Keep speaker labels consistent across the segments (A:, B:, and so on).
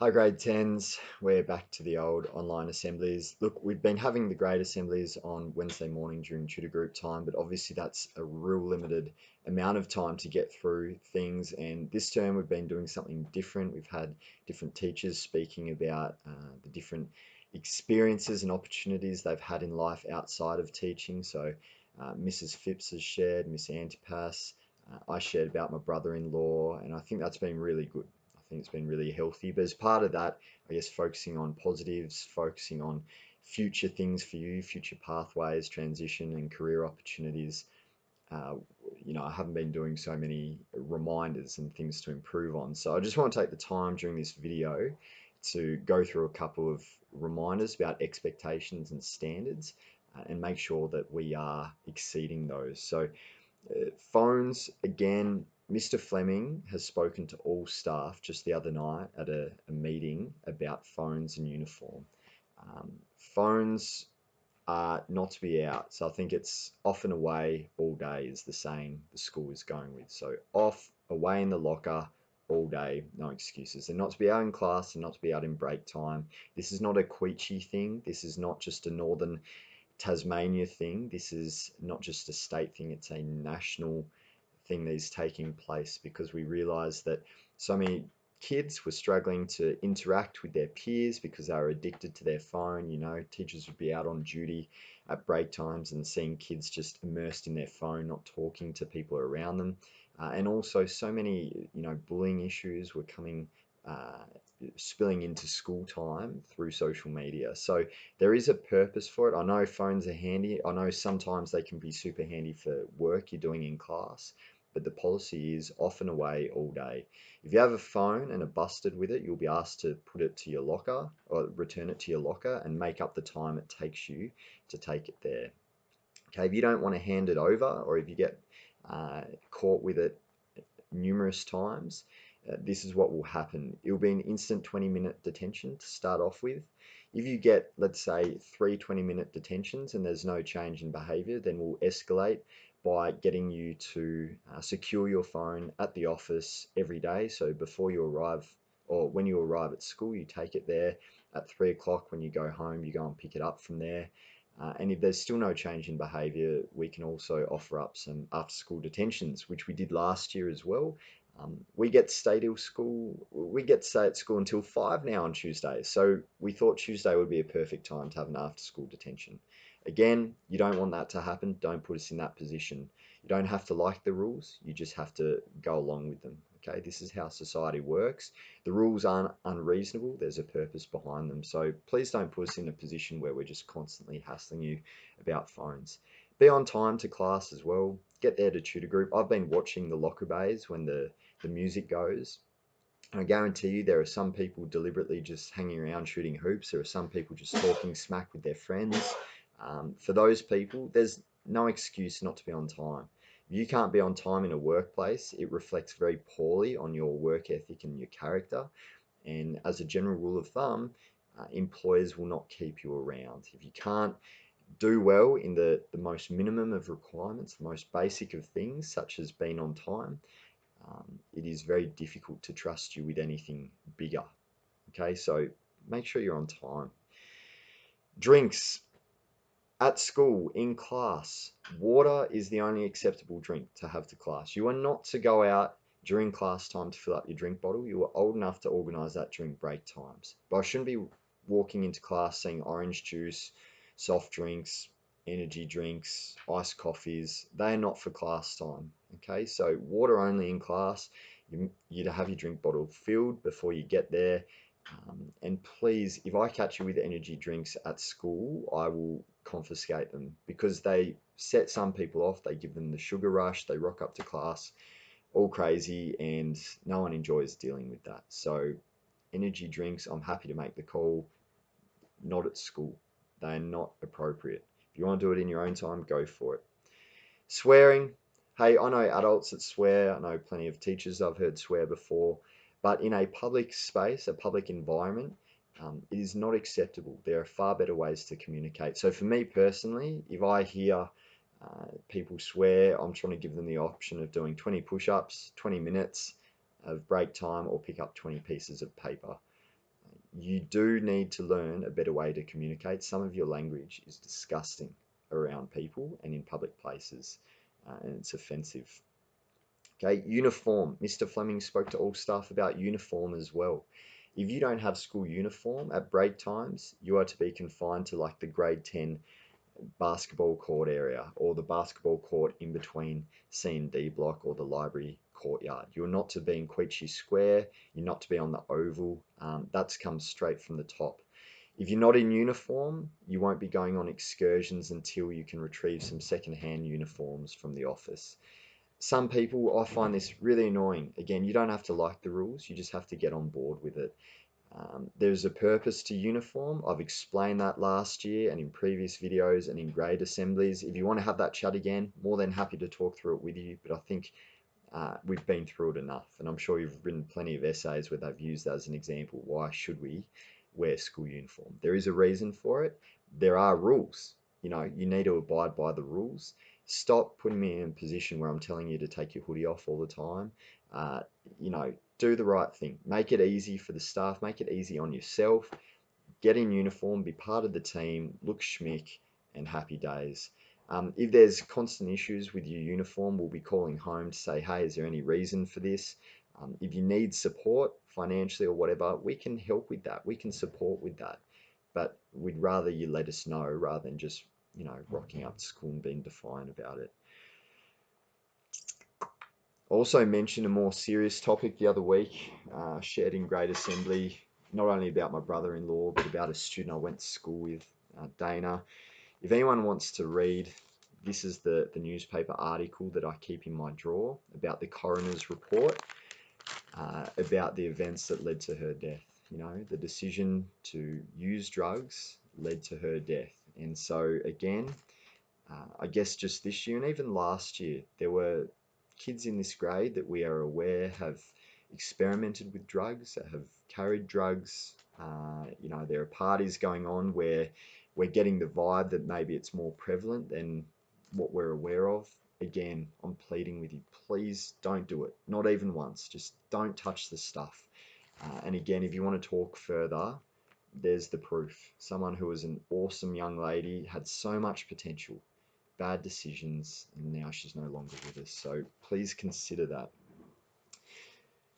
A: Hi, grade 10s. We're back to the old online assemblies. Look, we've been having the grade assemblies on Wednesday morning during tutor group time, but obviously that's a real limited amount of time to get through things. And this term we've been doing something different. We've had different teachers speaking about the different experiences and opportunities they've had in life outside of teaching. So, Mrs. Phipps has shared, Miss Antipas, I shared about my brother-in-law, and I think that's been really good. I think it's been really healthy. But as part of that, I guess focusing on positives, focusing on future things for you, future pathways, transition, and career opportunities. Uh, I haven't been doing so many reminders and things to improve on. So I just want to take the time during this video to go through a couple of reminders about expectations and standards and make sure that we are exceeding those. So phones, again, Mr. Fleming has spoken to all staff just the other night at a meeting about phones and uniform. Phones are not to be out, so I think it's off and away all day is the saying the school is going with. So off, away in the locker, all day, no excuses. They're not to be out in class and not to be out in break time. This is not a Queechy thing. This is not just a northern Tasmania thing. This is not just a state thing, it's a national thing that is taking place because we realize that so many kids were struggling to interact with their peers because they were addicted to their phone. Teachers would be out on duty at break times and seeing kids just immersed in their phone, not talking to people around them. And also, so many, bullying issues were coming, uh, spilling into school time through social media. So there is a purpose for it. I know phones are handy. I know sometimes they can be super handy for work you're doing in class, but the policy is off and away all day. If you have a phone and are busted with it, you'll be asked to put it to your locker or return it to your locker and make up the time it takes you to take it there. Okay, if you don't want to hand it over or if you get uh, caught with it numerous times, this is what will happen. It'll be an instant 20-minute detention to start off with. If you get, let's say, three 20-minute detentions and there's no change in behavior, then we'll escalate by getting you to secure your phone at the office every day. So before you arrive or when you arrive at school, you take it there. At 3 o'clock when you go home, you go and pick it up from there. And if there's still no change in behaviour, we can also offer up some after school detentions, which we did last year as well. We get to stay at school until 5 now on Tuesdays. So we thought Tuesday would be a perfect time to have an after school detention. Again, you don't want that to happen. Don't put us in that position. You don't have to like the rules. You just have to go along with them. Okay, this is how society works. The rules aren't unreasonable. There's a purpose behind them. So please don't put us in a position where we're just constantly hassling you about phones. Be on time to class as well. Get there to tutor group. I've been watching the locker bays when the music goes. And I guarantee you there are some people deliberately just hanging around shooting hoops. There are some people just talking smack with their friends. For those people, there's no excuse not to be on time. If you can't be on time in a workplace, it reflects very poorly on your work ethic and your character. And as a general rule of thumb, employers will not keep you around. If you can't do well in the most minimum of requirements, the most basic of things, such as being on time, it is very difficult to trust you with anything bigger. Okay, so make sure you're on time. Drinks at school, in class, water is the only acceptable drink to have to class. You are not to go out during class time to fill up your drink bottle. You are old enough to organise that during break times. But I shouldn't be walking into class seeing orange juice, soft drinks, energy drinks, iced coffees. They are not for class time. Okay, so water only in class. You have your drink bottle filled before you get there. And please, if I catch you with energy drinks at school, I will confiscate them because they set some people off. They give them the sugar rush. They rock up to class all crazy, and no one enjoys dealing with that. So, energy drinks, I'm happy to make the call, not at school. They are not appropriate. If you want to do it in your own time, go for it. Swearing. Hey, I know adults that swear. I know plenty of teachers I've heard swear before. But in a public space, a public environment, it is not acceptable. There are far better ways to communicate. So for me personally, if I hear people swear, I'm trying to give them the option of doing 20 push-ups, 20 minutes of break time, or pick up 20 pieces of paper. you do need to learn a better way to communicate. Some of your language is disgusting around people and in public places, and it's offensive. Okay, uniform. Mr. Fleming spoke to all staff about uniform as well. If you don't have school uniform at break times, you are to be confined to like the grade 10 basketball court area or the basketball court in between C and D block or the library courtyard. You're not to be in Queechee Square, you're not to be on the oval. That's come straight from the top. If you're not in uniform, you won't be going on excursions until you can retrieve some second-hand uniforms from the office. Some people, I find this really annoying. Again, you don't have to like the rules, you just have to get on board with it. There's a purpose to uniform. I've explained that last year and in previous videos and in grade assemblies. If you want to have that chat again, more than happy to talk through it with you, but I think we've been through it enough, and I'm sure you've written plenty of essays where they've used that as an example. Why should we wear school uniform? There is a reason for it. There are rules. You need to abide by the rules. Stop putting me in a position where I'm telling you to take your hoodie off all the time. Uh, do the right thing. Make it easy for the staff. Make it easy on yourself. Get in uniform, be part of the team, look schmick, and happy days. If there's constant issues with your uniform, we'll be calling home to say, hey, is there any reason for this? If you need support financially or whatever, we can help with that. We can support with that. But we'd rather you let us know rather than just, rocking up to school and being defiant about it. Also mentioned a more serious topic the other week, shared in grade assembly, not only about my brother-in-law, but about a student I went to school with, Dana. If anyone wants to read, this is the newspaper article that I keep in my drawer about the coroner's report, about the events that led to her death. The decision to use drugs led to her death. And so again, I guess just this year and even last year, there were kids in this grade that we are aware have experimented with drugs, that have carried drugs. There are parties going on where we're getting the vibe that maybe it's more prevalent than what we're aware of. Again, I'm pleading with you, please don't do it. Not even once. Just don't touch the stuff. And again, if you want to talk further, there's the proof. Someone who was an awesome young lady, had so much potential, bad decisions, and now she's no longer with us. So please consider that.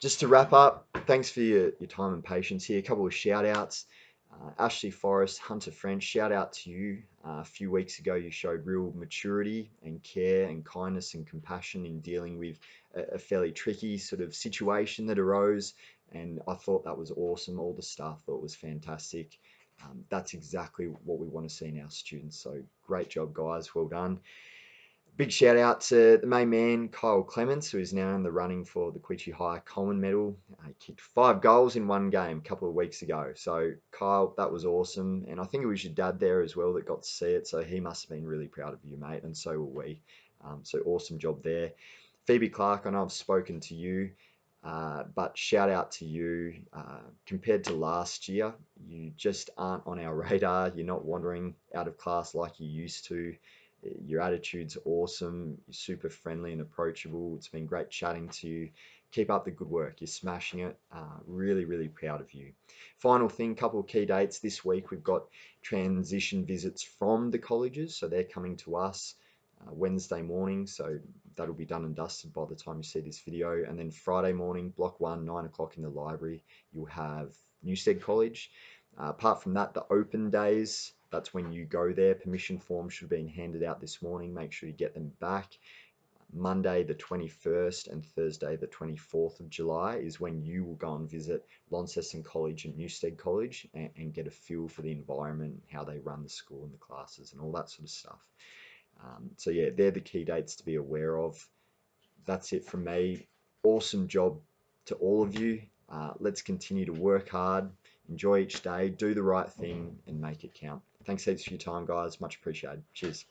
A: Just to wrap up, thanks for your time and patience here. A couple of shout outs. Ashley Forrest, Hunter French, shout out to you. A few weeks ago, you showed real maturity and care and kindness and compassion in dealing with a fairly tricky sort of situation that arose. And I thought that was awesome. All the staff thought it was fantastic. That's exactly what we want to see in our students. So great job, guys. Well done. Big shout out to the main man, Kyle Clements, who is now in the running for the Queechee High Coleman Medal. He kicked 5 goals in one game a couple of weeks ago. So, Kyle, that was awesome. And I think it was your dad there as well that got to see it. So, he must have been really proud of you, mate. And so were we. So, awesome job there. Phoebe Clark, I know I've spoken to you, but shout out to you. Compared to last year, you just aren't on our radar. You're not wandering out of class like you used to. Your attitude's awesome. You're super friendly and approachable. It's been great chatting to you. Keep up the good work. You're smashing it. Really, really proud of you. Final thing, couple of key dates. This week we've got transition visits from the colleges. So they're coming to us Wednesday morning. So that'll be done and dusted by the time you see this video. And then Friday morning, block 1, 9 o'clock in the library, you'll have Newstead College. Apart from that, the open days, that's when you go there. Permission forms should have been handed out this morning. Make sure you get them back. Monday the 21st and Thursday the 24th of July is when you will go and visit Launceston College and Newstead College and get a feel for the environment, how they run the school and the classes and all that sort of stuff. So yeah, they're the key dates to be aware of. That's it from me. Awesome job to all of you. Let's continue to work hard, enjoy each day, do the right thing, and make it count. Thanks heaps for your time, guys. Much appreciated. Cheers.